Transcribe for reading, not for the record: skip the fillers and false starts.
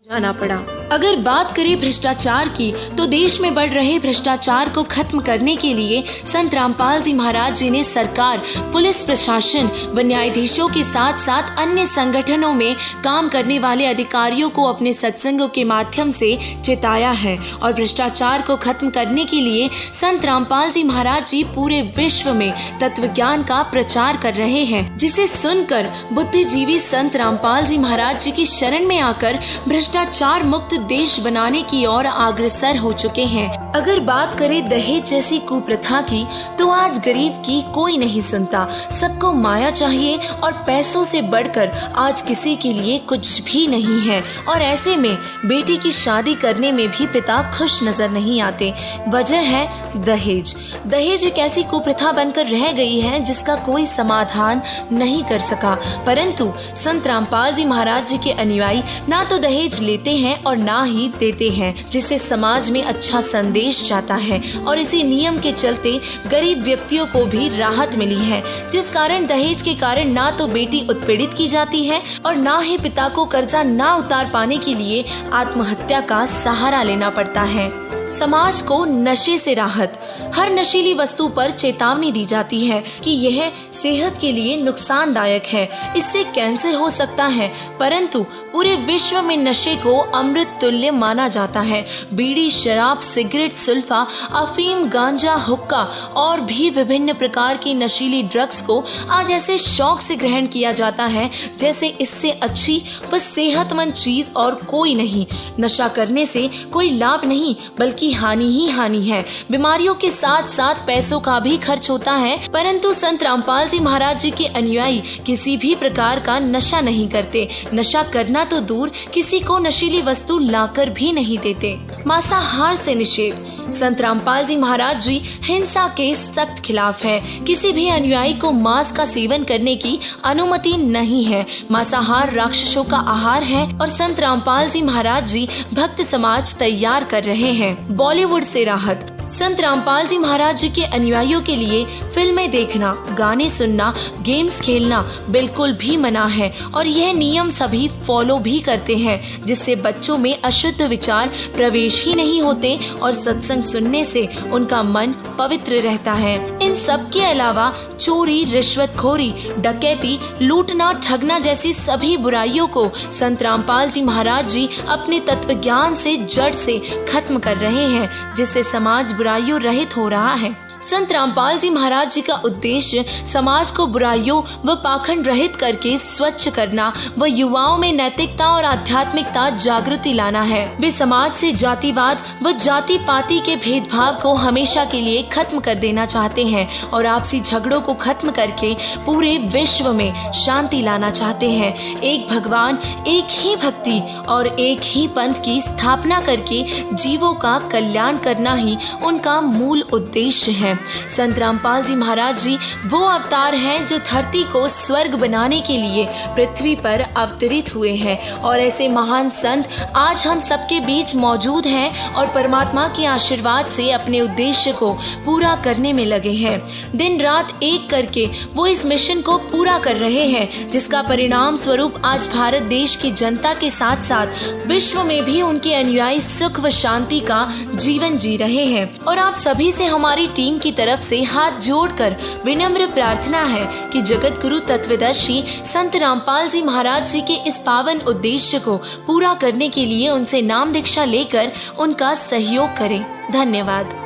जाना पड़ा। अगर बात करें भ्रष्टाचार की तो देश में बढ़ रहे भ्रष्टाचार को खत्म करने के लिए संत रामपाल जी महाराज जी ने सरकार, पुलिस प्रशासन व न्यायाधीशों के साथ साथ अन्य संगठनों में काम करने वाले अधिकारियों को अपने सत्संगों के माध्यम से चेताया है और भ्रष्टाचार को खत्म करने के लिए संत रामपाल जी महाराज जी पूरे विश्व में तत्व ज्ञान का प्रचार कर रहे हैं, जिसे सुनकर बुद्धिजीवी संत रामपाल जी महाराज जी की शरण में आकर भ्रष्टाचार मुक्त देश बनाने की ओर अग्रसर हो चुके हैं। अगर बात करें दहेज जैसी कुप्रथा की तो आज गरीब की कोई नहीं सुनता। सबको माया चाहिए और पैसों से बढ़कर आज किसी के लिए कुछ भी नहीं है और ऐसे में बेटी की शादी करने में भी पिता खुश नजर नहीं आते। वजह है दहेज। दहेज एक ऐसी कुप्रथा बनकर रह गई है जिसका कोई समाधान नहीं कर सका, परंतु संत रामपाल जी महाराज जी के अनुयायी ना तो दहेज लेते हैं और ना ही देते हैं, जिससे समाज में अच्छा संदेश जाता है और इसी नियम के चलते गरीब व्यक्तियों को भी राहत मिली है, जिस कारण दहेज के कारण ना तो बेटी उत्पीड़ित की जाती है और ना ही पिता को कर्जा ना उतार पाने के लिए आत्महत्या का सहारा लेना पड़ता है। समाज को नशे से राहत। हर नशीली वस्तु पर चेतावनी दी जाती है कि यह सेहत के लिए नुकसानदायक है, इससे कैंसर हो सकता है, परंतु पूरे विश्व में नशे को अमृत तुल्य माना जाता है। बीड़ी, शराब, सिगरेट, सुल्फा, अफीम, गांजा, हुक्का और भी विभिन्न प्रकार की नशीली ड्रग्स को आज ऐसे शौक से ग्रहण किया जाता है जैसे इससे अच्छी व सेहतमंद चीज और कोई नहीं। नशा करने से कोई लाभ नहीं बल्कि हानि ही हानि है। बीमारियों के साथ साथ पैसों का भी खर्च होता है, परंतु संत रामपाल जी महाराज जी के अनुयायी किसी भी प्रकार का नशा नहीं करते। नशा करना तो दूर, किसी को नशीली वस्तु लाकर भी नहीं देते। मांसाहार से निषेध। संत रामपाल जी महाराज जी हिंसा के सख्त खिलाफ है। किसी भी अनुयायी को मांस का सेवन करने की अनुमति नहीं है। मांसाहार राक्षसों का आहार है और संत रामपाल जी महाराज जी भक्त समाज तैयार कर रहे हैं। बॉलीवुड से राहत। संत रामपाल जी महाराज जी के अनुयायियों के लिए फिल्में देखना, गाने सुनना, गेम्स खेलना बिल्कुल भी मना है और यह नियम सभी फॉलो भी करते हैं, जिससे बच्चों में अशुद्ध विचार प्रवेश ही नहीं होते और सत्संग सुनने से उनका मन पवित्र रहता है। इन सब के अलावा चोरी, रिश्वतखोरी, डकैती, लूटना, ठगना जैसी सभी बुराइयों को संत रामपाल जी महाराज जी अपने तत्व ज्ञान से जड़ से खत्म कर रहे हैं, जिससे समाज बुराइयों रहित हो रहा है। संत रामपाल जी महाराज जी का उद्देश्य समाज को बुराइयों व पाखंड रहित करके स्वच्छ करना व युवाओं में नैतिकता और आध्यात्मिकता जागृति लाना है। वे समाज से जातिवाद व जाति पाति के भेदभाव को हमेशा के लिए खत्म कर देना चाहते हैं और आपसी झगड़ों को खत्म करके पूरे विश्व में शांति लाना चाहते हैं। एक भगवान, एक ही भक्ति और एक ही पंथ की स्थापना करके जीवों का कल्याण करना ही उनका मूल उद्देश्य है। संत रामपाल जी महाराज जी वो अवतार हैं जो धरती को स्वर्ग बनाने के लिए पृथ्वी पर अवतरित हुए हैं और ऐसे महान संत आज हम सबके बीच मौजूद हैं और परमात्मा के आशीर्वाद से अपने उद्देश्य को पूरा करने में लगे हैं। दिन रात एक करके वो इस मिशन को पूरा कर रहे हैं, जिसका परिणाम स्वरूप आज भारत देश की जनता के साथ साथ विश्व में भी उनके अनुयायी सुख व शांति का जीवन जी रहे हैं। और आप सभी से हमारी टीम की तरफ से हाथ जोड़कर विनम्र प्रार्थना है कि जगत गुरु तत्वदर्शी संत रामपाल जी महाराज जी के इस पावन उद्देश्य को पूरा करने के लिए उनसे नाम दीक्षा लेकर उनका सहयोग करें। धन्यवाद।